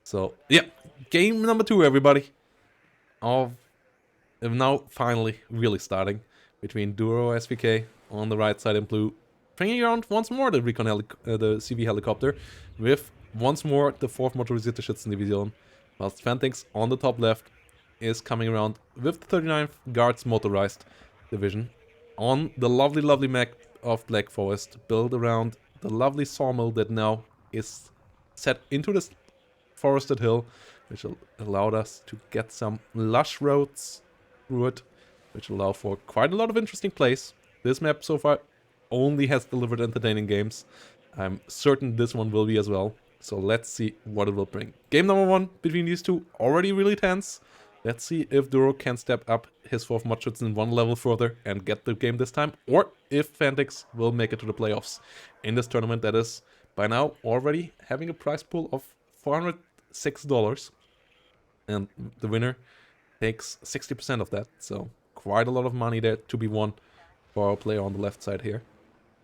So, yeah, game number 2, everybody. Of now finally really starting between DuroSVK on the right side in blue, bringing around once more the the CV helicopter, with once more the 4th motorisierte Schützendivision, whilst Fantyx on the top left is coming around with the 39th Guards Motorized Division on the lovely map of Black Forest, built around the lovely sawmill that now is set into this forested hill, which allowed us to get some lush roads through it, which allow for quite a lot of interesting plays. This map so far only has delivered entertaining games. I'm certain this one will be as well. So let's see what it will bring. Game number 1 between these two, already really tense. Let's see if Duro can step up his 4th Mudschützen one level further and get the game this time, or if Fantyx will make it to the playoffs in this tournament that is by now already having a prize pool of $406, and the winner takes 60% of that, so quite a lot of money there to be won for our player on the left side here.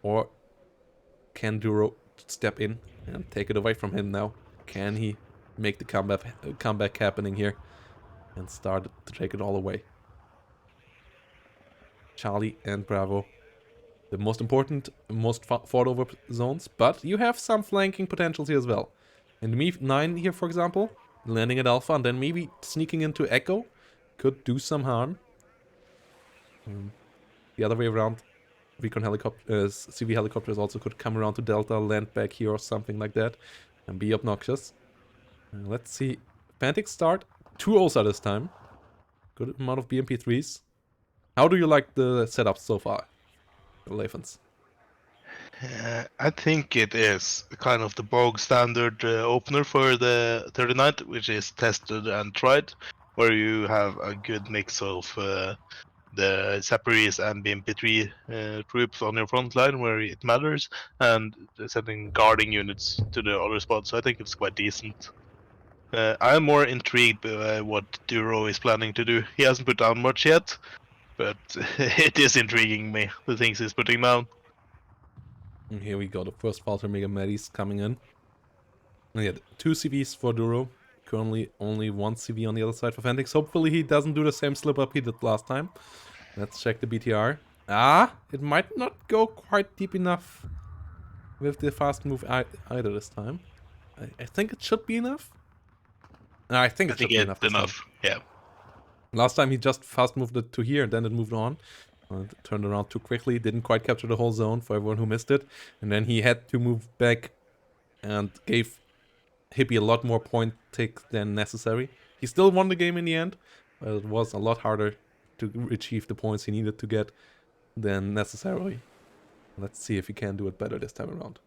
Or can Duro step in and take it away from him now? Can he make the comeback happening here and start to take it all away? Charlie and Bravo, the most important, most fought over zones, but you have some flanking potentials here as well. And Me9 here, for example, landing at Alpha and then maybe sneaking into Echo could do some harm. The other way around, CV helicopters also could come around to Delta, land back here or something like that, and be obnoxious. Let's see. Fantyx start 2 OSA this time. Good amount of BMP3s. How do you like the setup so far, Lafens? I think it is kind of the bog standard opener for the 39th, which is tested and tried, where you have a good mix of the Saparis and BMP3 troops on your front line where it matters, and sending guarding units to the other spots. So I think it's quite decent. I'm more intrigued by what Duro is planning to do. He hasn't put down much yet, but it is intriguing me, the things he's putting down. And here we go, the first Falter Mega Medis coming in. And yeah, 2 CVs for Duro. Currently only 1 CV on the other side for Fantyx. Hopefully he doesn't do the same slip up he did last time. Let's check the BTR. It might not go quite deep enough with the fast move either this time. I think it should be enough. I think it should be enough this time. Yeah. Last time he just fast moved it to here and then it moved on. It turned around too quickly, didn't quite capture the whole zone for everyone who missed it. And then he had to move back and gave Hippie a lot more point take than necessary. He still won the game in the end, but it was a lot harder to achieve the points he needed to get than necessarily. Let's see if he can do it better this time around.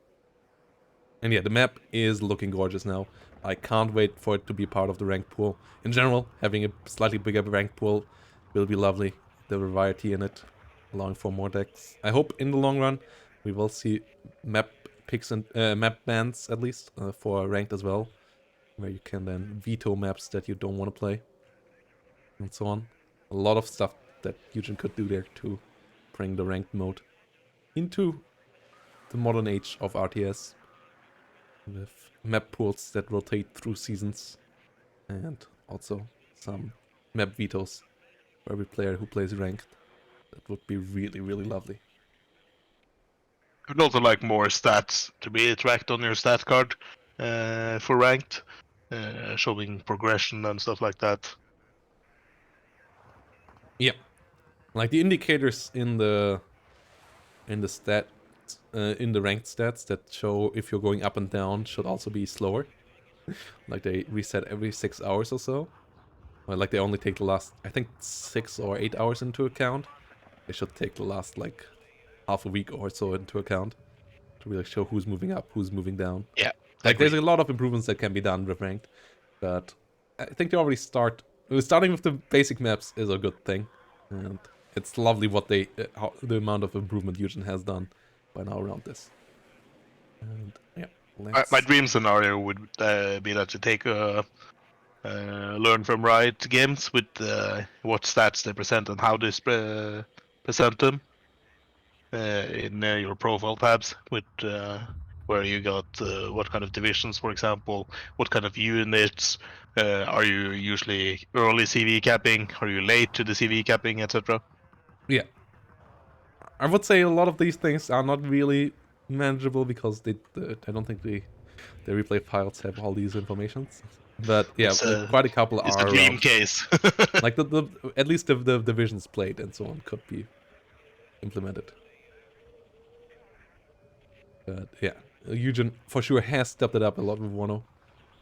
And yeah, the map is looking gorgeous now. I can't wait for it to be part of the ranked pool. In general, having a slightly bigger ranked pool will be lovely. The variety in it, allowing for more decks. I hope in the long run we will see map picks and map bans at least for ranked as well, where you can then veto maps that you don't want to play, and so on. A lot of stuff that Eugen could do there to bring the ranked mode into the modern age of RTS, with map pools that rotate through seasons, and also some map vetoes for every player who plays ranked. That would be really, really lovely. I'd also like more stats to be tracked on your stat card for ranked, showing progression and stuff like that. Yeah, like the indicators in the stat in the ranked stats that show if you're going up and down should also be slower. Like they reset every 6 hours or so. Or like they only take the last, I think, 6 or 8 hours into account. They should take the last like half a week or so into account to really show who's moving up, who's moving down. Yeah, like there's a lot of improvements that can be done with ranked, but I think they already starting with the basic maps is a good thing, and it's lovely what the amount of improvement Eugen has done by now around this. And yeah, my dream scenario would be that you take learn from Riot games with what stats they present and how they present them in your profile tabs with where you got what kind of divisions, for example, what kind of units. Are you usually early CV capping? Are you late to the CV capping, etc.? Yeah. I would say a lot of these things are not really manageable because I don't think the replay files have all these informations. But yeah, quite a couple It's a are dream around. case. Like the at least the divisions played and so on could be implemented. But yeah, Eugen for sure has stepped it up a lot with WARNO,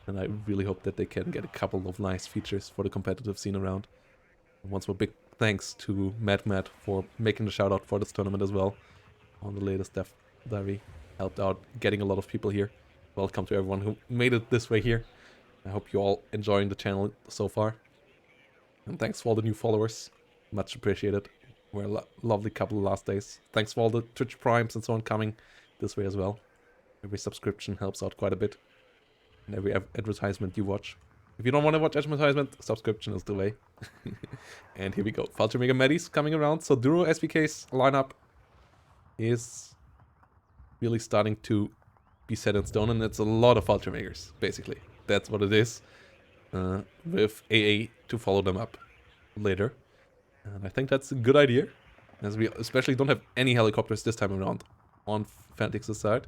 and I really hope that they can get a couple of nice features for the competitive scene around. And once more, big thanks to Matt for making the shout out for this tournament as well. On the latest Death Diary, helped out getting a lot of people here. Welcome to everyone who made it this way here. I hope you all enjoying the channel so far. And thanks for all the new followers. Much appreciated. We're a lovely couple of last days. Thanks for all the Twitch Primes and so on coming this way as well. Every subscription helps out quite a bit. And every advertisement you watch. If you don't want to watch advertisement, subscription is the way. And here we go. Vulture Mega Medis coming around. So DuroSVK's lineup is really starting to be set in stone. And it's a lot of Vulture Makers, basically. That's what it is. With AA to follow them up later. And I think that's a good idea, as we especially don't have any helicopters this time around on Fantyx's side.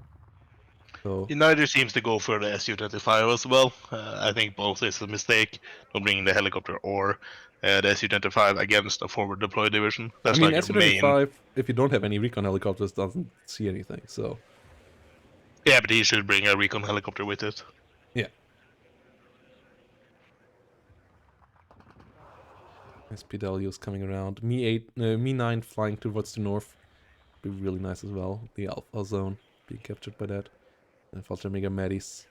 So Neither seems to go for the Su-25 as well. I think both is a mistake, not bringing the helicopter or the Su-25 against a forward deploy division. That's I mean, like your main. Su-25, if you don't have any recon helicopters, doesn't see anything. So Yeah, but he should bring a recon helicopter with it. yeah. SPW is coming around. Me 9 flying towards the north. Be really nice as well. The Alpha zone being captured by that. And Vulture Mega Medis.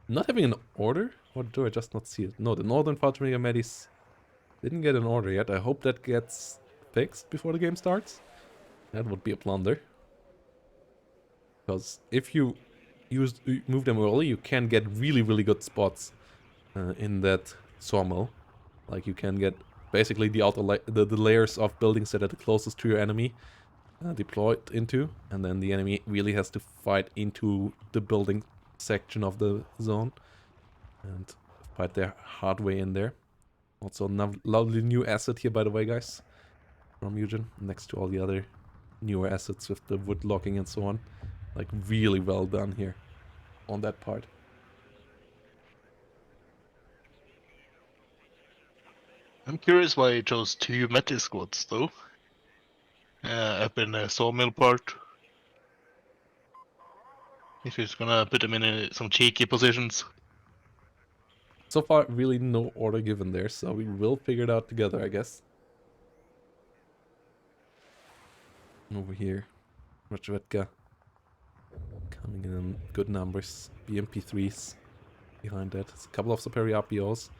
Not having an order? Or do I just not see it? No, the Northern Vulture Mega Medis didn't get an order yet. I hope that gets fixed before the game starts. That would be a blunder. Because if you move them early, you can get really, really good spots in that sawmill. Like you can get basically the layers of buildings that are the closest to your enemy deployed into, and then the enemy really has to fight into the building section of the zone and fight their hard way in there. Also, a lovely new asset here, by the way, guys, from Eugen, next to all the other newer assets with the wood logging and so on. Like, really well done here on that part. I'm curious why he chose 2 Metis squads, though. Up in the sawmill part. If he's gonna put them in some cheeky positions. So far, really no order given there, so we will figure it out together, I guess. Over here, WARNO coming in good numbers. BMP3s behind that. It's a couple of superior RPOs.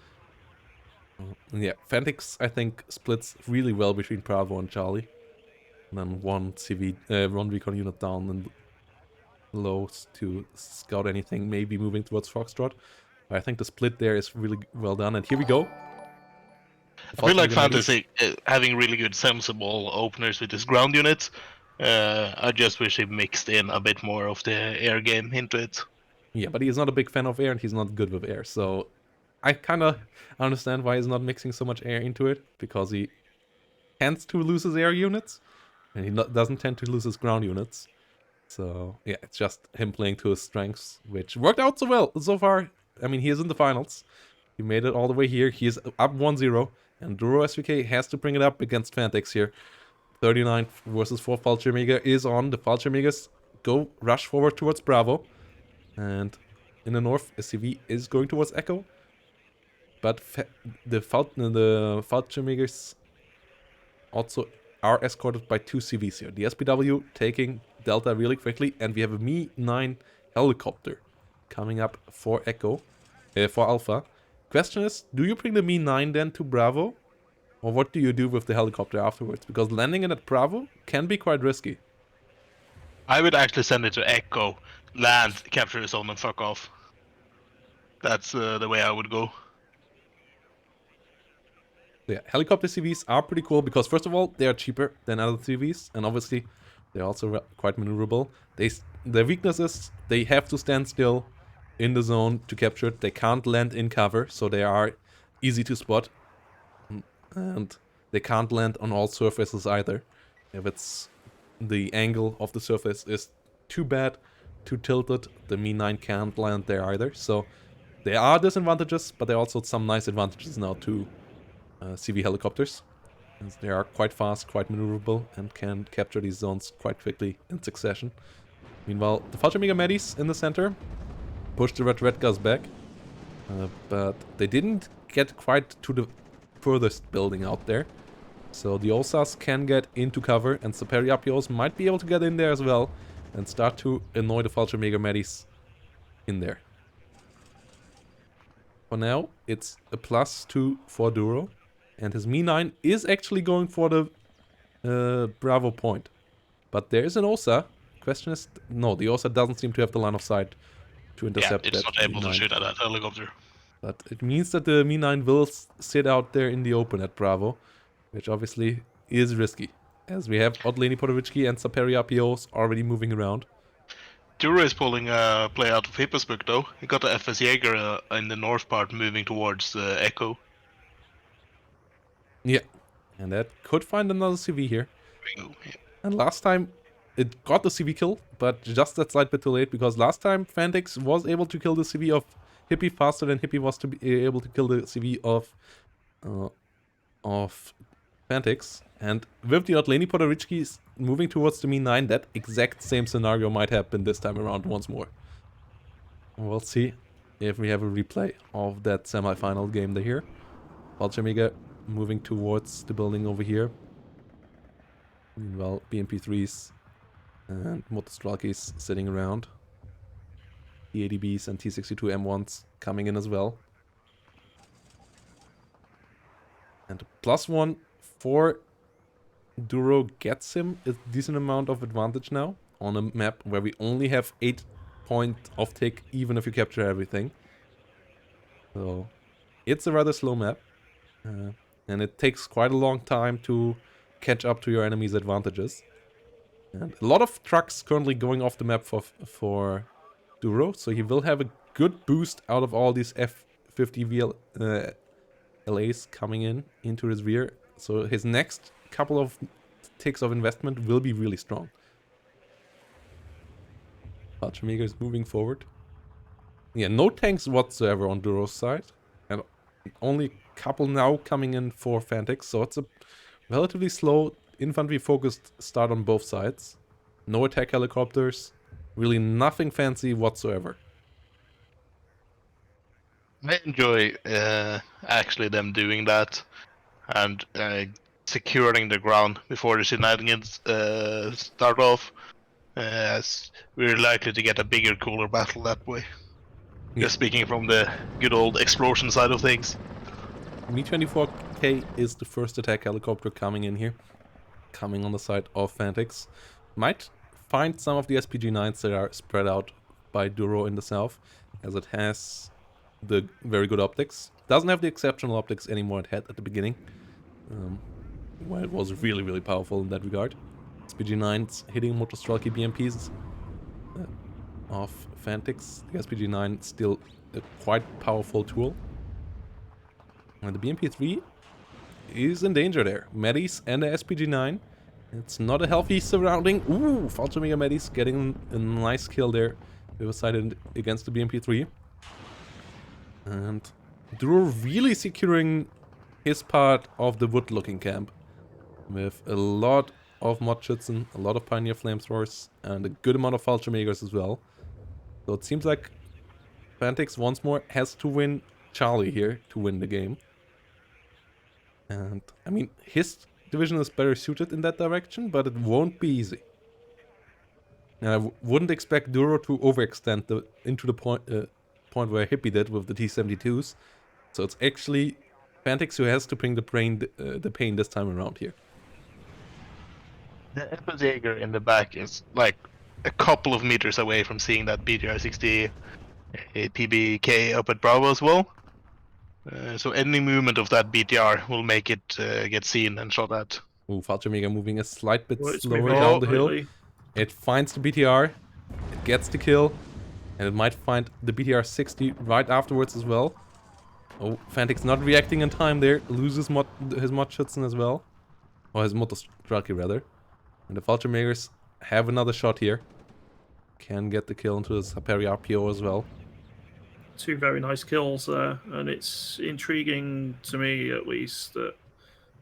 And yeah, Fantyx, I think, splits really well between Bravo and Charlie. And then one recon unit down and low to scout anything, maybe moving towards Foxtrot. But I think the split there is really well done. And here we go. I feel like Fantasy having really good sensible openers with his ground units. I just wish he mixed in a bit more of the air game into it. Yeah, but he's not a big fan of air and he's not good with air. So I kind of understand why he's not mixing so much air into it, because he tends to lose his air units and he doesn't tend to lose his ground units. So yeah, it's just him playing to his strengths, which worked out so well so far. I mean, he is in the finals. He made it all the way here. He is up 1-0, and DuroSVK has to bring it up against Fantyx here. 39 versus 4 Vulture Mega is on. The Vulture Megas go rush forward towards Bravo. And in the north, a CV is going towards Echo. But the Vulture Megas also are escorted by 2 CVs here. The SPW taking Delta really quickly, and we have a Me-9 helicopter coming up for Echo, for Alpha. Question is, do you bring the Me-9 then to Bravo? Or what do you do with the helicopter afterwards? Because landing it at Bravo can be quite risky. I would actually send it to Echo, land, capture the zone, and fuck off. That's the way I would go. Yeah, helicopter CVs are pretty cool because, first of all, they are cheaper than other CVs, and obviously They're also quite maneuverable. Their weakness is they have to stand still in the zone to capture it. They can't land in cover, so they are easy to spot. And they can't land on all surfaces either. If it's the angle of the surface is too bad, too tilted, the Mi-9 can't land there either. So there are disadvantages, but there are also some nice advantages now to CV helicopters. As they are quite fast, quite maneuverable, and can capture these zones quite quickly in succession. Meanwhile, the Fallschirmjäger Medis in the center pushed the Red guys back, but they didn't get quite to the furthest building out there. So the OSAs can get into cover, and Saperiapios might be able to get in there as well and start to annoy the Fallschirmjäger Medis in there. For now, it's a +2 for Duro, and his Mi-9 is actually going for the Bravo point. But there is an OSA. Question is, no, the OSA doesn't seem to have the line of sight to intercept that. Yeah, it's not able to shoot at that helicopter. But it means that the Mi-9 will sit out there in the open at Bravo, which obviously is risky, as we have Odleni Podovitsky and Saperiapios already moving around. Duro is pulling a play out of Hippersburg though. He got the FS Jaeger in the north part moving towards Echo. Yeah, and that could find another CV here. Yeah. And last time it got the CV kill, but just that slight bit too late, because last time Fantyx was able to kill the CV of Hippie faster than Hippie was to be able to kill the CV of Fantyx. And with the Odleni Podovitsky moving towards the Mi-9, that exact same scenario might happen this time around once more. We'll see if we have a replay of that semi-final game here. Fallschirmjäger moving towards the building over here. Meanwhile, BMP3s and Motostralkis sitting around. T-80Bs and T-62 M1s coming in as well. And +1 for Duro gets him a decent amount of advantage now on a map where we only have 8 point of tick even if you capture everything. So it's a rather slow map. And it takes quite a long time to catch up to your enemy's advantages. And a lot of trucks currently going off the map for Duro, so he will have a good boost out of all these F50 LAs coming into his rear. So his next couple of ticks of investment will be really strong. Fallschirmjäger is moving forward. Yeah, no tanks whatsoever on Duro's side. And only a couple now coming in for Fantyx, so it's a relatively slow infantry-focused start on both sides. No attack helicopters. Really nothing fancy whatsoever. I enjoy actually them doing that and securing the ground before the shenanigans start off. As we're likely to get a bigger, cooler battle that way. Yeah. Just speaking from the good old explosion side of things. Mi-24K is the first attack helicopter coming in here. Coming on the side of Fantyx. Might find some of the SPG-9s that are spread out by Duro in the south, as it has the very good optics. Doesn't have the exceptional optics anymore it had at the beginning. Well, it was really, really powerful in that regard. SPG-9s hitting Motostralky BMPs of Fantyx. The SPG-9 still a quite powerful tool. And the BMP-3 is in danger there. Medis and the SPG-9. It's not a healthy surrounding. Ooh, Fallschirmjäger Medis getting a nice kill there. They were sighted against the BMP-3. And Duro really securing his part of the wood-looking camp. With a lot of Modschützen, a lot of Pioneer Flamethrowers, and a good amount of Fallschirmjägers as well. So it seems like Fantyx once more has to win Charlie here to win the game. And, I mean, his division is better suited in that direction, but it won't be easy. And I wouldn't expect Duro to overextend into the point where Hippie did with the T-72s. So it's actually Fantyx who has to bring the pain this time around here. The FS Jaeger in the back is like a couple of meters away from seeing that BTR-60 PBK up at Bravo as well. So any movement of that BTR will make it get seen and shot at. Ooh, Fallschirmjäger moving a slight bit slower down the hill. It finds the BTR, it gets the kill, and it might find the BTR 60 right afterwards as well. Oh, Fantyx not reacting in time there, loses his mod Schützen as well. Or his Motostraki rather. And the Vulture Makers have another shot here. Can get the kill into the Saperi RPO as well. 2 very nice kills there, and it's intriguing to me at least that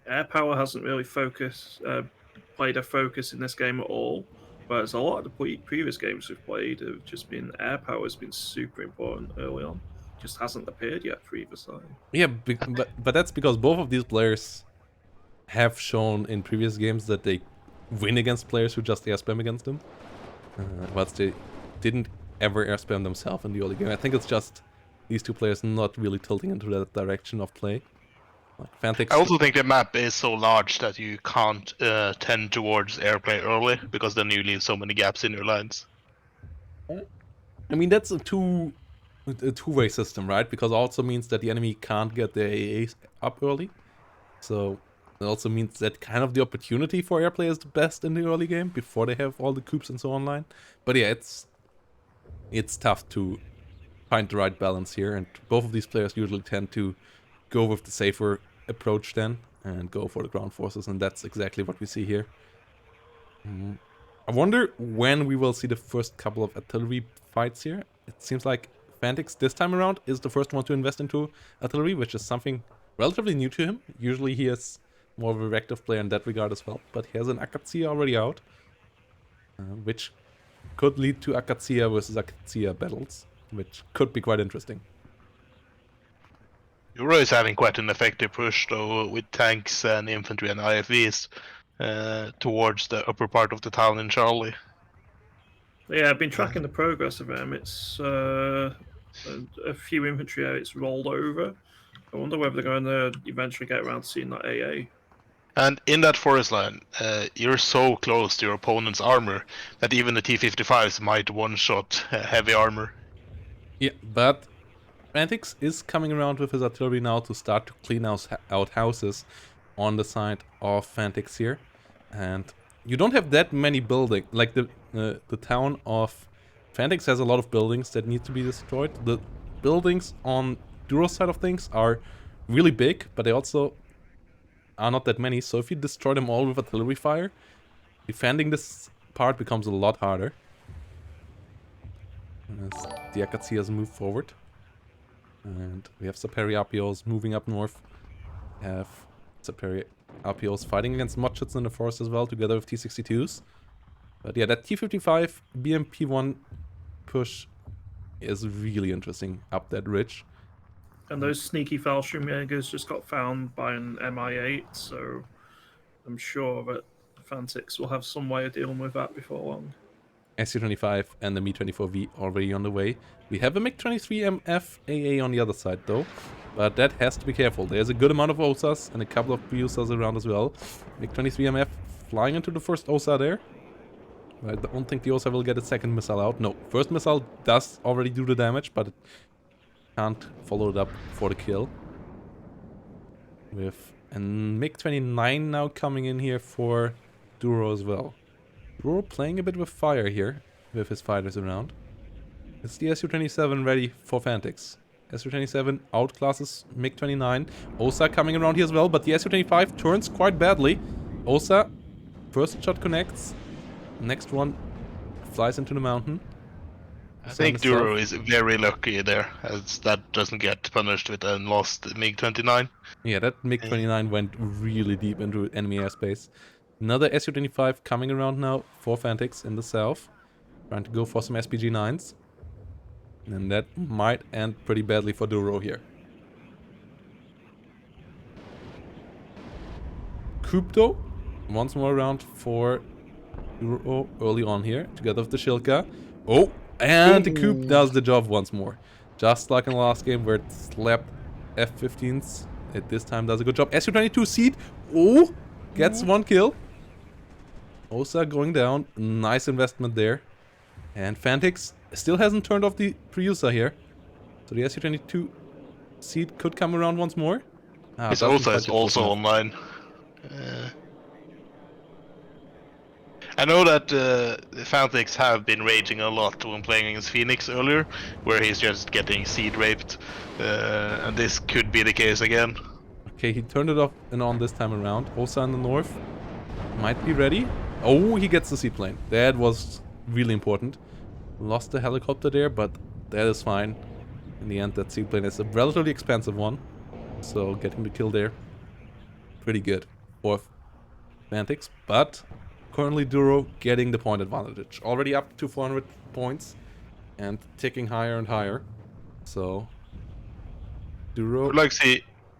Air Power hasn't really played a focus in this game at all. Whereas a lot of the previous games we've played have just been Air Power has been super important early on. Just hasn't appeared yet for either side. Yeah, but that's because both of these players have shown in previous games that they win against players who just air spam against them. Whilst they didn't ever air spam themselves in the early game. I think it's just these two players not really tilting into that direction of play. Like Fantyx. I also think the map is so large that you can't tend towards airplay early, because then you leave so many gaps in your lines. I mean, that's a two-way system, right? Because it also means that the enemy can't get their AAs up early. So it also means that kind of the opportunity for airplay is the best in the early game before they have all the coops and so online. But yeah, it's tough to find the right balance here, and both of these players usually tend to go with the safer approach then and go for the ground forces, and that's exactly what we see here. I wonder when we will see the first couple of artillery fights here. It seems like Fantyx this time around is the first one to invest into artillery, which is something relatively new to him. Usually he is more of a reactive player in that regard as well, but he has an Akatsuya already out, which could lead to Akatsuya versus Akatsuya battles, which could be quite interesting. Euro is having quite an effective push though, with tanks and infantry and IFVs towards the upper part of the town in Charlie. Yeah, I've been tracking the progress of him. It's a few infantry it's rolled over. I wonder whether they're going to eventually get around to seeing that AA. And in that forest line, you're so close to your opponent's armor that even the T-55s might one-shot heavy armor. Yeah, but Fantyx is coming around with his artillery now to start to clean out houses on the side of Fantyx here. And you don't have that many buildings. Like the town of Fantyx has a lot of buildings that need to be destroyed. The buildings on Duro's side of things are really big, but they also are not that many. So if you destroy them all with artillery fire, defending this part becomes a lot harder. As the Akatsias move forward. And we have Saperi RPOs moving up north. We have Saperi RPOs fighting against Modschützen in the forest as well, together with T-62s. But yeah, that T-55 BMP-1 push is really interesting up that ridge. And those sneaky Fallschirmjägers just got found by an MI8, so I'm sure that Fantyx will have some way of dealing with that before long. SU-25 and the Mi-24V already on the way. We have a MiG-23MF AA on the other side though, but that has to be careful. There's a good amount of OSAs and a couple of BUSAs around as well. MiG-23MF flying into the first OSA there. I don't think the OSA will get a second missile out. No, first missile does already do the damage, but it can't follow it up for the kill. With a MiG-29 now coming in here for Duro as well. Duro playing a bit with fire here, with his fighters around. It's the Su-27 ready for Fantyx. Su-27 outclasses MiG-29. OSA coming around here as well, but the Su-25 turns quite badly. OSA, first shot connects. Next one flies into the mountain. I think Duro is very lucky there, as that doesn't get punished with a lost MiG-29. Yeah, that MiG-29 went really deep into enemy airspace. Another Su-25 coming around now for Fantyx in the south. Trying to go for some SPG-9s. And that might end pretty badly for Duro here. Kupto once more around for Duro early on here, together with the Shilka. Oh, and the Coop does the job once more. Just like in the last game where it slapped F-15s, it this time does a good job. Su-22 Seed, oh, gets one kill. OSA going down, nice investment there. And Fantyx still hasn't turned off the Priusa here. So the Su-22 Seed could come around once more. His OSA is also online. I know that Fantyx have been raging a lot when playing against Phoenix earlier, where he's just getting seed raped, and this could be the case again. Okay, he turned it off and on this time around. Osa in the north might be ready. Oh, he gets the seaplane. That was really important. Lost the helicopter there, but that is fine. In the end, that seaplane is a relatively expensive one. So getting the kill there, pretty good for Fantyx. But currently Duro getting the point advantage. Already up to 400 points and ticking higher and higher. So Duro... I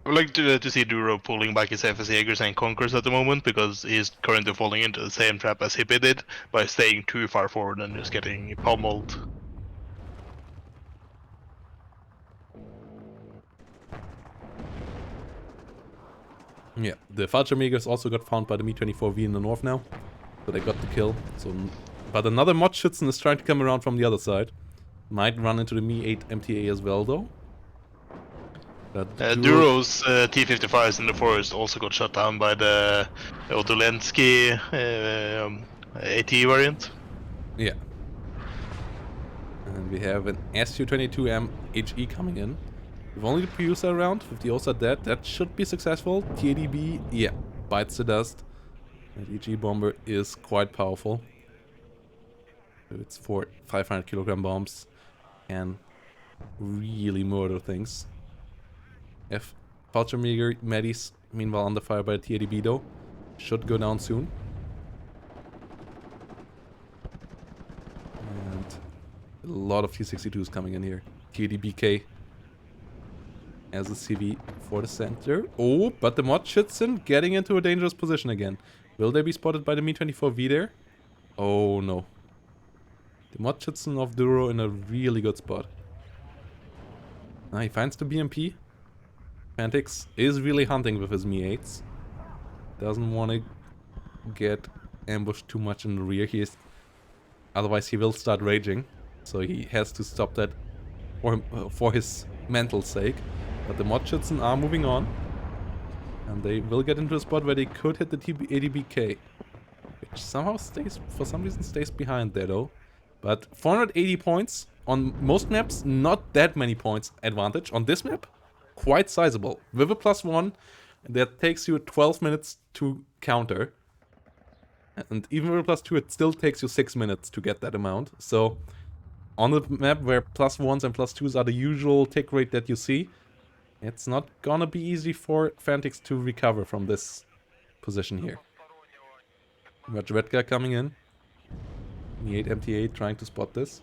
would like to see Duro pulling back his FS Jaegers and Conquerors at the moment, because he's currently falling into the same trap as Hippie did by staying too far forward and just getting pummeled. Yeah, the Fallschirmjägers also got found by the Mi-24V in the north now. So they got the kill. So, but another Mod-Schützen is trying to come around from the other side. Might run into the Mi-8 MTA as well, though. Duro's T-55s in the forest also got shut down by the Odolensky AT variant. Yeah. And we have an Su-22M HE coming in. With only the Pusa around, with the Osa dead, that should be successful. TADB, yeah, bites the dust. That HE bomber is quite powerful. It's 500 kilogram bombs and really murder things. If Fallschirmjäger Medis, meanwhile under fire by the TADB though, should go down soon. And a lot of T-62s coming in here. TADBK as a CV for the center. Oh, but the Mod-Schützen getting into a dangerous position again. Will they be spotted by the Mi-24V there? Oh no. The Mod-Schützen of Duro in a really good spot. He finds the BMP. Fantyx is really hunting with his Mi-8s. Doesn't want to get ambushed too much in the rear. Otherwise he will start raging. So he has to stop that for his mental sake. But the Mod-Schützen are moving on. And they will get into a spot where they could hit the ADBK. Which somehow stays, for some reason, stays behind there though. But 480 points on most maps, not that many points advantage. On this map, quite sizable. With a +1, that takes you 12 minutes to counter. And even with a +2, it still takes you 6 minutes to get that amount. So, on the map where +1s and +2s are the usual tick rate that you see, it's not gonna be easy for Fantyx to recover from this position here. WARNO coming in. Mi-8 MTA trying to spot this.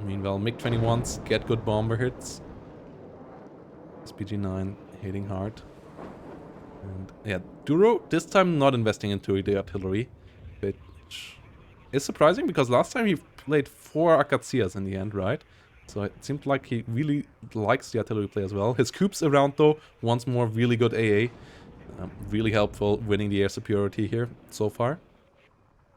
Meanwhile, MiG-21s get good bomber hits. SPG-9 hitting hard. And yeah, Duro this time not investing into the artillery, which is surprising because last time he played 4 Akatsias in the end, right? So it seemed like he really likes the artillery play as well. His coops around though, once more really good AA. Really helpful winning the air superiority here so far.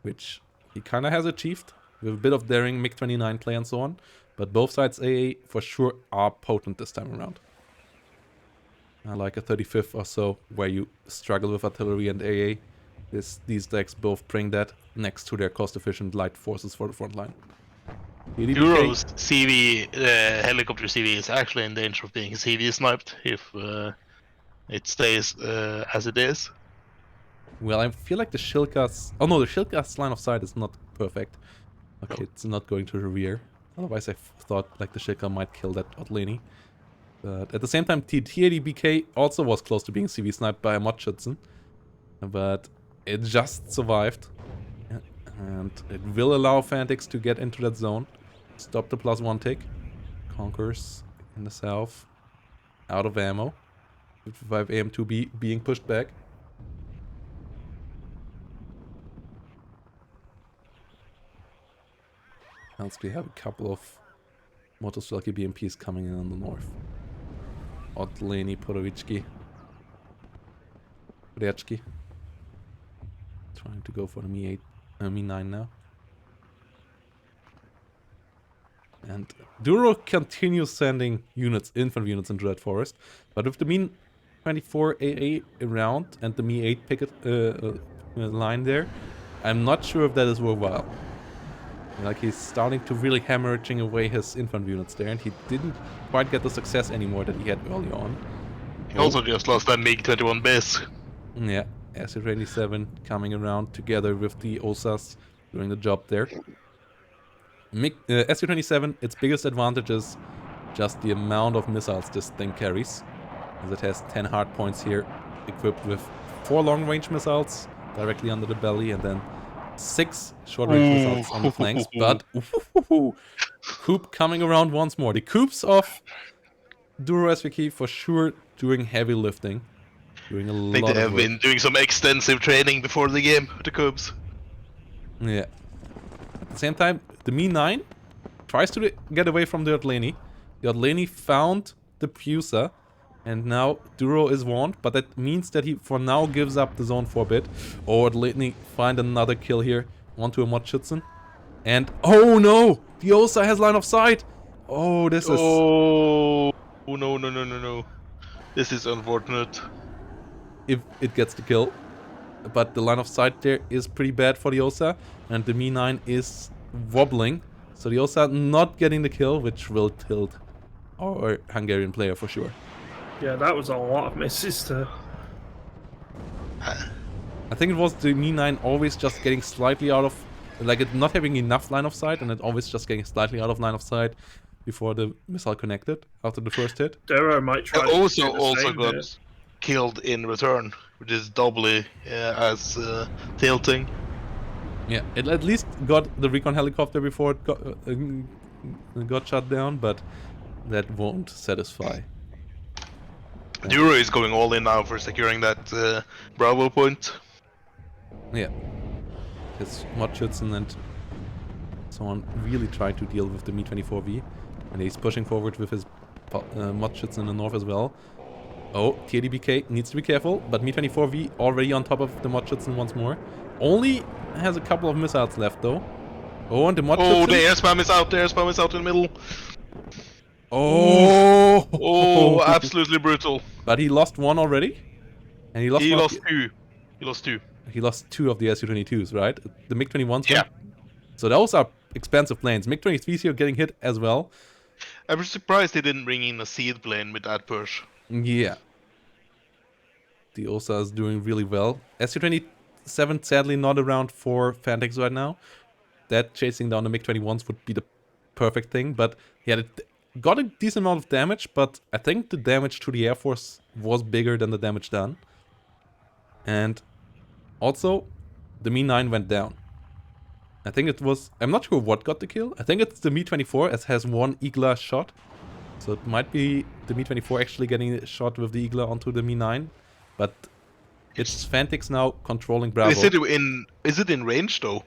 Which he kind of has achieved with a bit of daring MiG-29 play and so on. But both sides AA for sure are potent this time around. Like a 35th or so where you struggle with artillery and AA. These decks both bring that next to their cost-efficient light forces for the front line. Duro's CV, helicopter CV is actually in danger of being CV sniped if it stays as it is. Well, I feel like the Shilka's... Oh no, the Shilka's line of sight is not perfect. Okay, it's not going to the rear. Otherwise I thought like the Shilka might kill that Otleni. But at the same time, TADBK also was close to being CV sniped by a Mod-Schützen. But it just survived. And it will allow Fantyx to get into that zone. Stop the +1 tick. Conquers in the south. Out of ammo. 55 AM2B being pushed back. Else we have a couple of Motosvelki BMPs coming in on the north. Otleni, Porovitsky. Rechki. Trying to go for the Mi-8, Mi-9 now. And Duro continues sending units, infantry units into that forest. But with the 24 AA around and the Mi-8 picket line there, I'm not sure if that is worthwhile. Like, he's starting to really hemorrhaging away his infantry units there, and he didn't quite get the success anymore that he had early on. He also just lost that MiG-21 base. Yeah, SU-27 coming around together with the OSAs doing the job there. SU-27, its biggest advantage is just the amount of missiles this thing carries, as it has 10 hard points here, equipped with 4 long-range missiles directly under the belly, and then 6 short-range missiles on the flanks. But Coop coming around once more. The Coops of DuroSVK for sure doing heavy lifting, doing a I lot think of they have work. been doing some extensive training before the game, the Cubs. Yeah. At the same time, the Mi-9 tries to get away from the Otleni. The Otleni found the Pusa, and now Duro is warned, but that means that he for now gives up the zone for a bit. Oh, Otleni find another kill here onto a Motschützen. And oh no! The Osa has line of sight! Oh, this is... Oh, no. This is unfortunate. If it gets the kill. But the line of sight there is pretty bad for the Osa, and the Mi-9 is wobbling. So the Osa not getting the kill, which will tilt our Hungarian player for sure. Yeah, that was a lot of misses to... I think it was the Mi-9 always just getting slightly out of... Like, it not having enough line of sight, and it always just getting slightly out of line of sight before the missile connected after the first hit. Duro might try And to also do the same got here. killed in return, which is doubly as tilting. Yeah, it at least got the recon helicopter before it got shot down, but that won't satisfy. Duro is going all in now for securing that Bravo point. Yeah. His Motschützen and so on really try to deal with the Mi-24V. And he's pushing forward with his Motschützen in the north as well. Oh, TADBK needs to be careful, but Mi-24V already on top of the Motschützen once more. Only has a couple of missiles left though. Oh, and the Motschützen... Oh, the air spam is out, in the middle. Oh! Oh, absolutely brutal. But he lost one already? And he lost one of two. He lost two. He lost 2 of the Su-22s, right? The MiG-21s? Yeah. So those are expensive planes. MiG-23s here getting hit as well. I was surprised they didn't bring in a seed plane with that push. Yeah. The OSA is doing really well. Su-27 sadly not around for Fantyx right now. That chasing down the MiG-21s would be the perfect thing. But yeah, it got a decent amount of damage, but I think the damage to the Air Force was bigger than the damage done. And also, the Mi-9 went down. I think it was... I'm not sure what got the kill. I think it's the Mi-24 as has one Igla shot. So it might be the Mi-24 actually getting a shot with the Igla onto the Mi-9. But it's Fantyx now controlling Bravo. Is it in range though?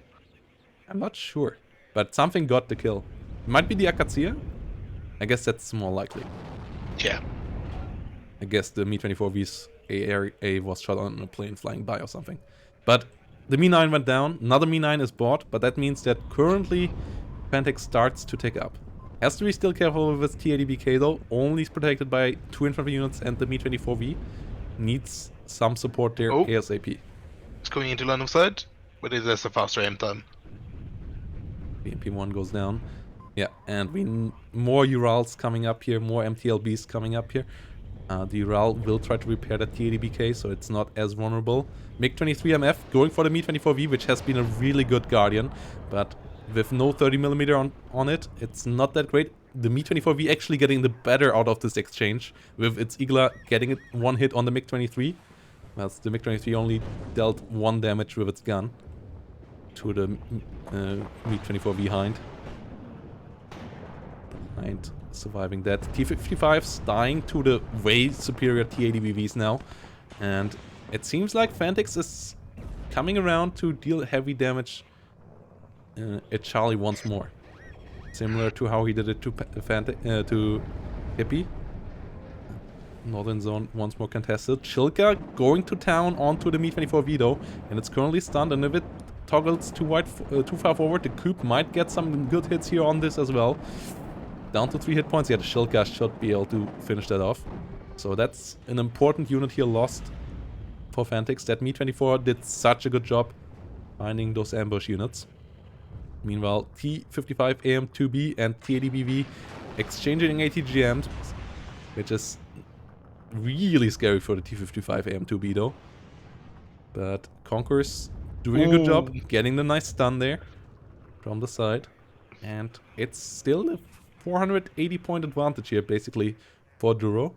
I'm not sure. But something got the kill. It might be the Akatsuya. I guess that's more likely. Yeah. I guess the Mi-24V's AA was shot on a plane flying by or something. But the Mi-9 went down. Another Mi-9 is bought, but that means that currently Fantyx starts to take up. Has to be still careful with his TADBK though. Only is protected by 2 infantry units, and the Mi-24V needs some support there ASAP. It's going into line of sight, but it has a faster aim time. BMP-1 goes down. Yeah, and more Urals coming up here, more MTLBs coming up here. The Ural will try to repair that TADBK, so it's not as vulnerable. MiG-23MF going for the Mi-24V, which has been a really good Guardian, but with no 30mm on it, it's not that great. The Mi-24V actually getting the better out of this exchange, with its Igla getting it one hit on the MiG-23. Well, the MiG-23 only dealt 1 damage with its gun to the Mi-24V Hind. Hind surviving that. T-55's dying to the way superior TADBVs now. And it seems like Fantyx is coming around to deal heavy damage at Charlie once more. Similar to how he did it to Hippie. Northern zone once more contested. Chilka going to town onto the Mi-24V though, and it's currently stunned, and if it toggles too far forward, the Coop might get some good hits here on this as well. Down to 3 hit points. Yeah, the Shilka should be able to finish that off. So that's an important unit here lost for Fantyx. That Mi-24 did such a good job finding those ambush units. Meanwhile, T-55 AM2B and T-80BV exchanging ATGMs, which is really scary for the T-55 AM2B though. But Conqueror's doing a good job, getting the nice stun there from the side. And it's still a 480 point advantage here basically for Duro.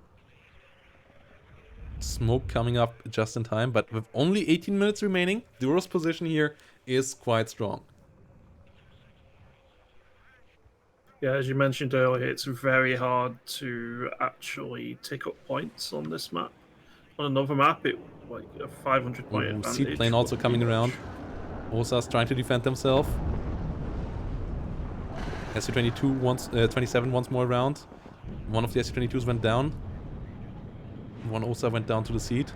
Smoke coming up just in time, but with only 18 minutes remaining, Duro's position here is quite strong. Yeah, as you mentioned earlier, it's very hard to actually tick up points on this map. On another map, it like a 500 point advantage. Seed plane also coming around. Osa's trying to defend himself. SU-22 27 once more around. One of the SU-22s went down. One Osa went down to the seat.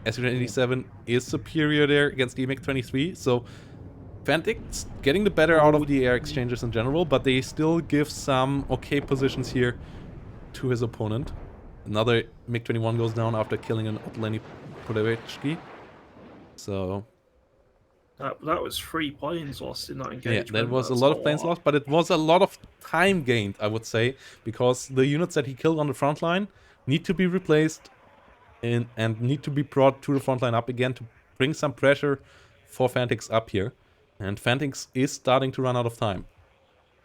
SU-27 is superior there against the MiG-23, so Fantyx getting the better out of the air exchanges in general, but they still give some okay positions here to his opponent. Another MiG-21 goes down after killing an Otleni Podevechki. So that was 3 planes lost in that engagement. yeah, that was a lot of planes lost, but it was a lot of time gained, I would say, because the units that he killed on the front line need to be replaced and need to be brought to the front line up again to bring some pressure for Fantyx up here. And Fantyx is starting to run out of time.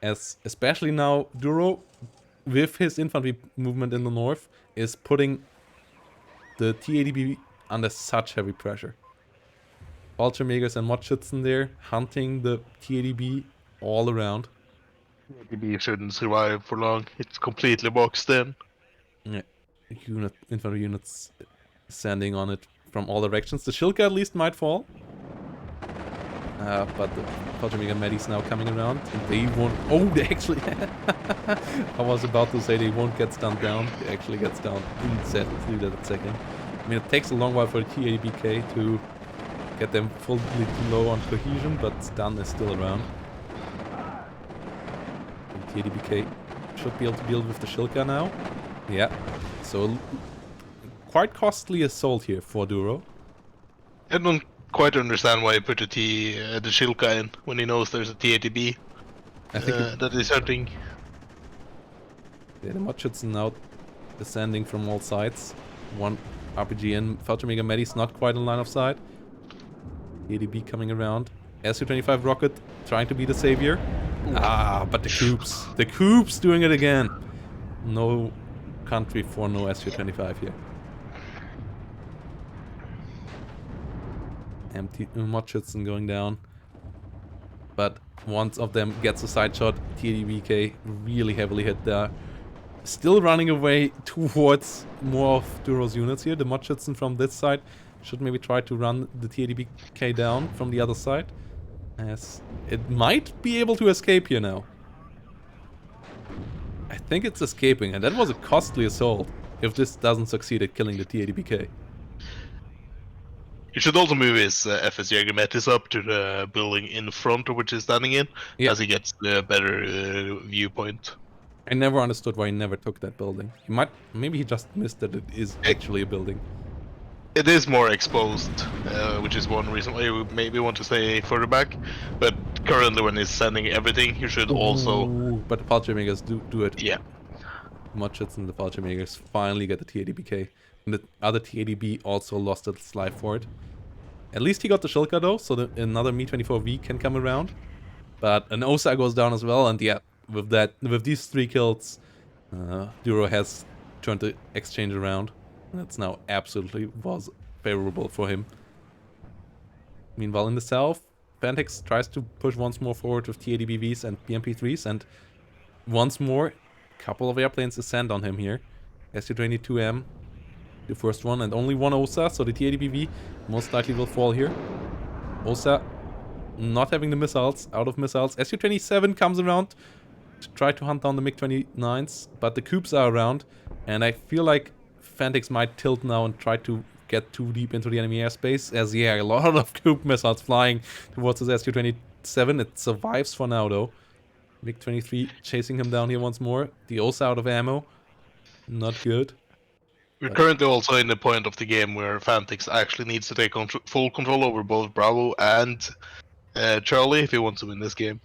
As especially now Duro, with his infantry movement in the north, is putting the T-80B under such heavy pressure. Fallschirmjägers and Mordschützen there, hunting the T-80B all around. T-80B shouldn't survive for long. It's completely boxed in. Yeah, infantry units standing on it from all directions. The Shilka at least might fall. But the Fallschirmjäger Medis now coming around. And they won't... Oh, they actually... I was about to say they won't get stunned down. They actually get stunned exactly that second. I mean, it takes a long while for the T-80BK to get them fully low on cohesion, but stun is still around. The T-80BK should be able to deal with the Shilka now. Yeah, so quite costly assault here for Duro. I don't quite understand why he put the Shilka in when he knows there's a T-80B I think that is hunting. Yeah, the Mordschützen now descending from all sides. One RPG in. Fallschirmjäger Medi's not quite in line of sight. ADB coming around. SU-25 rocket trying to be the savior. But the Coups. The Coups doing it again. No country for no SU-25 here. Empty Mordschützen going down. But one of them gets a side shot. TDBK really heavily hit there. Still running away towards more of Duro's units here. The Mordschützen from this side should maybe try to run the TDBK down from the other side, as it might be able to escape here now. I think it's escaping, and that was a costly assault if this doesn't succeed at killing the T-80BK. He should also move his FS Jägermetis up to the building in front of which he's standing in, as he gets the better viewpoint. I never understood why he never took that building. Maybe he just missed that it is actually a building. It is more exposed, which is one reason why you maybe want to stay further back. But currently, when he's sending everything, you should also. But the Fallschirmjägers do it. Yeah. Mordschützen and the Fallschirmjägers finally get the T-80BK. And the other T-80B also lost its life for it. At least he got the Shilka though, so that another Mi-24V can come around. But an OSA goes down as well, and yeah, with these 3 kills, Duro has turned the exchange around. That's now absolutely was favorable for him. Meanwhile, in the south, Fantyx tries to push once more forward with T-80BVs and BMP-3s, and once more, a couple of airplanes descend on him here. SU-22M, the first one, and only one OSA, so the T-80BV most likely will fall here. OSA not having the missiles, out of missiles. SU-27 comes around to try to hunt down the MiG-29s, but the Coups are around, and I feel like Fantyx might tilt now and try to get too deep into the enemy airspace, as yeah, a lot of Coup missiles flying towards his SU-27. It survives for now though. MiG-23 chasing him down here once more. The OSA out of ammo. Not good. We're But- currently also in the point of the game where Fantyx actually needs to take full control over both Bravo and Charlie if he wants to win this game.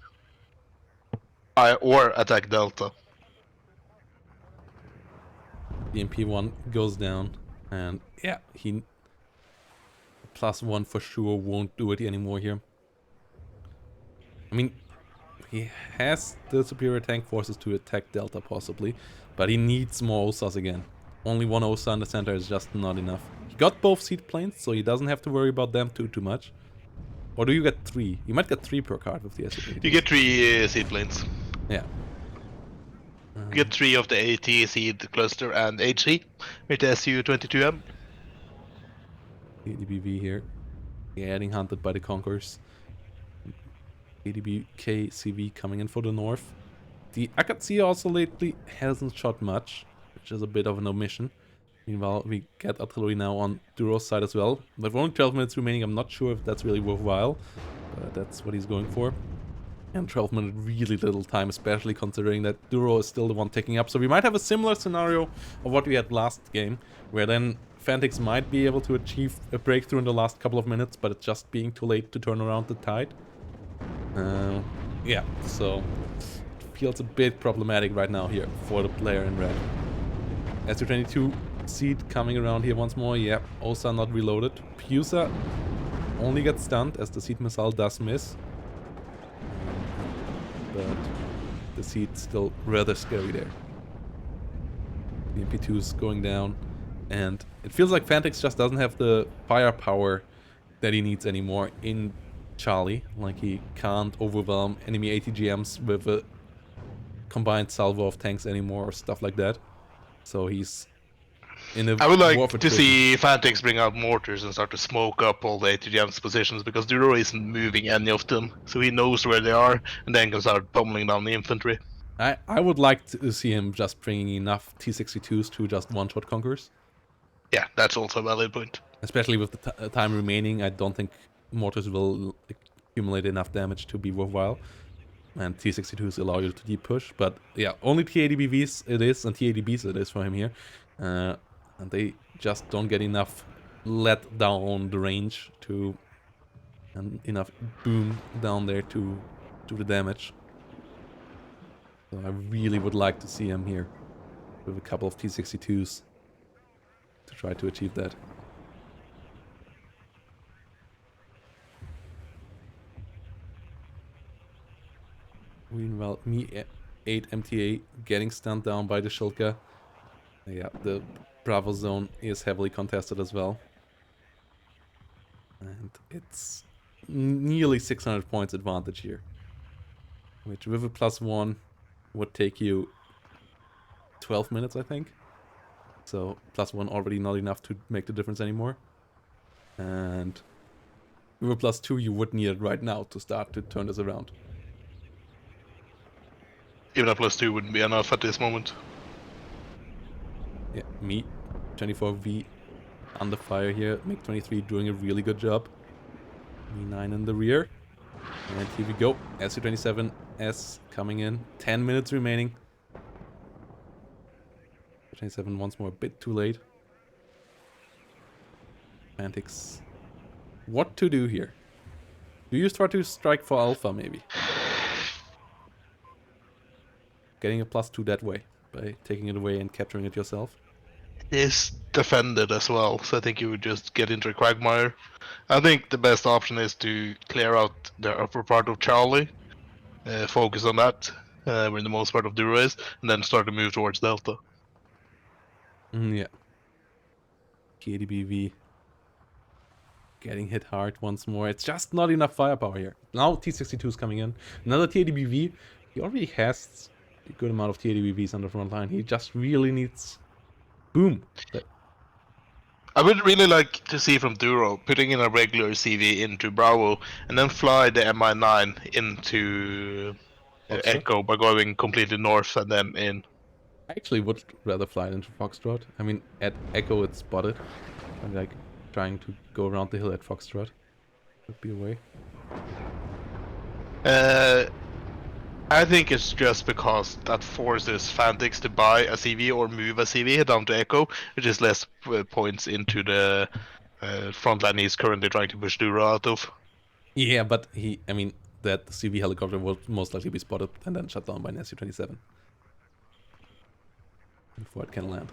Or attack Delta. The MP1 goes down, and yeah, he +1 for sure won't do it anymore here. I mean, he has the superior tank forces to attack Delta possibly, but he needs more OSAs again. Only one OSA in the center is just not enough. He got both seed planes, so he doesn't have to worry about them too much. Or do you get 3? You might get 3 per card with the SU-22. You get 3 seedplanes. Yeah. You get 3 of the AT seed cluster and HC with the SU-22M. ADBV here. Getting hunted by the Conquerors. ADBK CV coming in for the north. The Akatsuki also lately hasn't shot much, which is a bit of an omission. Meanwhile, we get artillery now on Duro's side as well. With only 12 minutes remaining, I'm not sure if that's really worthwhile. But that's what he's going for. And 12 minutes, really little time, especially considering that Duro is still the one taking up. So we might have a similar scenario of what we had last game, where then Fantyx might be able to achieve a breakthrough in the last couple of minutes, but it's just being too late to turn around the tide. Yeah, so it feels a bit problematic right now here for the player in red. SU-22 seed coming around here once more. Yeah, OSA not reloaded. Pusa only gets stunned as the seed missile does miss. But the seed's still rather scary there. The MP2's going down. And it feels like Fantyx just doesn't have the firepower that he needs anymore in Charlie. Like he can't overwhelm enemy ATGMs with a combined salvo of tanks anymore or stuff like that. So he's in a I would war like of to attrition. see Fantyx bring out mortars and start to smoke up all the ATGM's positions because Duro isn't moving any of them, so he knows where they are and then can start pummeling down the infantry. I would like to see him just bringing enough T-62s to just one-shot Conquerors. Yeah, that's also a valid point. Especially with the time remaining, I don't think mortars will accumulate enough damage to be worthwhile. And T-62s allow you to deep push. But yeah, only TADBVs it is, and TADBs it is for him here. And they just don't get enough let down the range to... and enough boom down there to do the damage. So I really would like to see him here with a couple of T-62s to try to achieve that. Meanwhile, Me-8 MTA getting stunned down by the Shilka. Yeah, the Bravo zone is heavily contested as well. And it's nearly 600 points advantage here. Which with a +1 would take you 12 minutes, I think. So +1 already not enough to make the difference anymore. And with a +2 you would need it right now to start to turn this around. Even a +2 wouldn't be enough at this moment. Yeah, Me 24V under fire here. MiG-23 doing a really good job. Me-9 in the rear. And here we go. SU-27S coming in. 10 minutes remaining. 27 once more, a bit too late. Fantyx. What to do here? Do you start to strike for Alpha, maybe? Getting a +2 that way, by taking it away and capturing it yourself. It is defended as well, so I think you would just get into a quagmire. I think the best option is to clear out the upper part of Charlie, focus on that, where the most part of Duro is, and then start to move towards Delta. Yeah. KDBV getting hit hard once more. It's just not enough firepower here. Now T-62 is coming in. Another TADBV. He already has a good amount of TADBVs on the front line. He just really needs... Boom! I would really like to see from Duro putting in a regular CV into Bravo and then fly the Mi-9 into Foxtrot? Echo by going completely north and then in. I actually would rather fly it into Foxtrot. I mean, at Echo it's spotted. I'm like trying to go around the hill at Foxtrot. Could be a way. I think it's just because that forces Fantyx to buy a CV or move a CV down to Echo, which is less points into the front line he's currently trying to push Duro out of. Yeah, but I mean, that CV helicopter will most likely be spotted and then shut down by an SU-27 before it can land.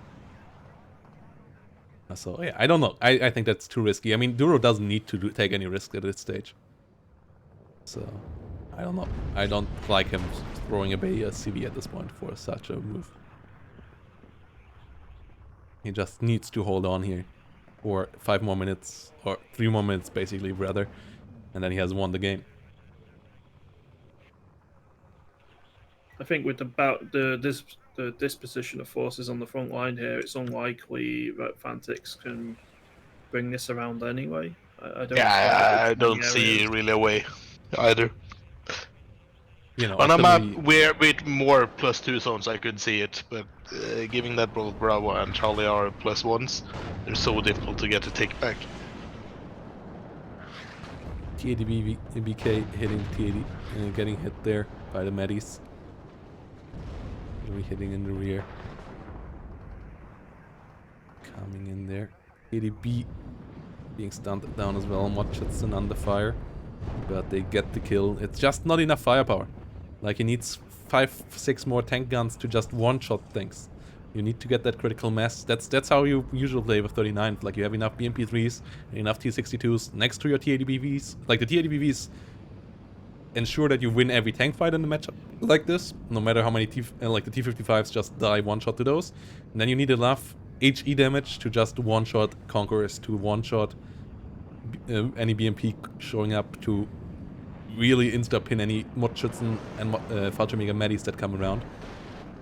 So yeah, I don't know. I think that's too risky. I mean, Duro doesn't need to take any risk at this stage. So I don't know. I don't like him throwing away a CV at this point for such a move. He just needs to hold on here for 5 more minutes, or 3 more minutes basically, rather, and then he has won the game. I think with the disposition of forces on the front line here, it's unlikely that Fantyx can bring this around anyway. I don't Yeah, I see don't many see areas. really a way either. You know, On a after map the where with more +2 zones, I could see it, but given that both Bravo and Charlie are +1s, they're so difficult to get a take back. TADBK hitting T80, getting hit there by the Medis. Hitting in the rear. Coming in there. TADB being stunned down as well. Mutchison under fire. But they get the kill. It's just not enough firepower. Like, he needs 5-6 more tank guns to just one-shot things. You need to get that critical mass. That's how you usually play with 39. Like, you have enough BMP3s, enough T62s next to your TADBVs. Like, the TADBVs ensure that you win every tank fight in the matchup like this, no matter how many like the T55s just die one-shot to those. And then you need enough HE damage to just one-shot Conquerors, to one-shot any BMP showing up, to really insta-pin any Mutchison and Fallschirmjäger Medis that come around.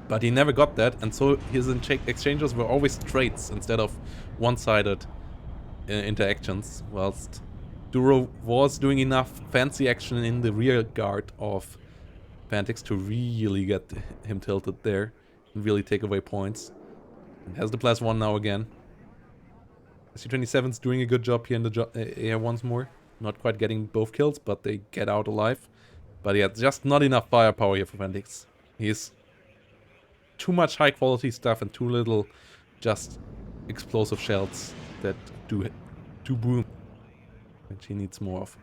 But he never got that, and so his exchanges were always trades instead of one-sided interactions, whilst Duro was doing enough fancy action in the rear guard of Fantyx to really get him tilted there and really take away points. And has the +1 now again. SU-27's doing a good job here in the air once more. Not quite getting both kills, but they get out alive. But yeah, just not enough firepower here for Fantyx. He's too much high quality stuff and too little just explosive shells that do boom, which he needs more of.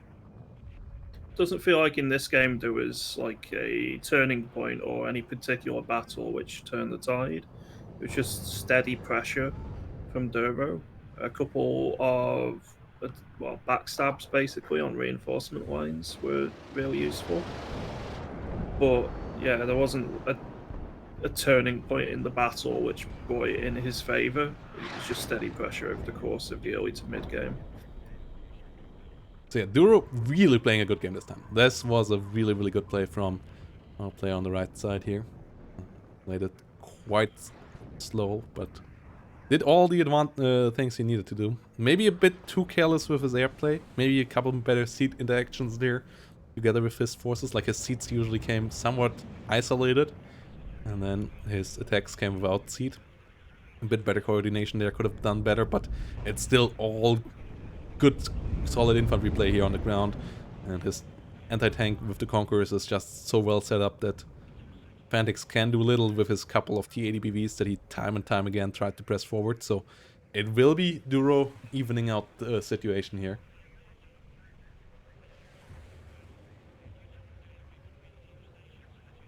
Doesn't feel like in this game there was like a turning point or any particular battle which turned the tide. It was just steady pressure from Duro. A couple of backstabs basically on reinforcement lines were really useful. But yeah, there wasn't a turning point in the battle which brought it in his favour. It was just steady pressure over the course of the early to mid game. So yeah, Duro really playing a good game this time. This was a really, really good play from our player on the right side here. Played it quite slow, but did all the things he needed to do. Maybe a bit too careless with his airplay. Maybe a couple better seat interactions there together with his forces. Like, his seats usually came somewhat isolated, and then his attacks came without seat. A bit better coordination there, could have done better, but it's still all good, solid infantry play here on the ground. And his anti-tank with the Conquerors is just so well set up that Fantyx can do little with his couple of T80BVs that he time and time again tried to press forward. So it will be Duro evening out the situation here.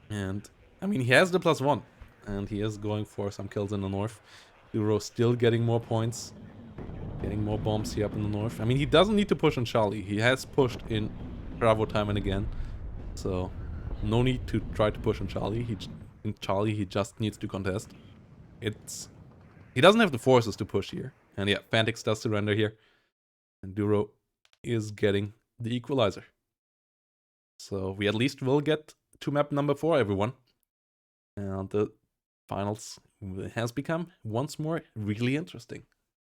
And I mean, he has the +1, and he is going for some kills in the north. Duro still getting more points, getting more bombs here up in the north. I mean, he doesn't need to push on Charlie. He has pushed in Bravo time and again. So no need to try to push on Charlie. He just needs to contest. He doesn't have the forces to push here. And yeah, Fantyx does surrender here. And Duro is getting the equalizer. So we at least will get to map number 4, everyone. And the finals has become once more really interesting.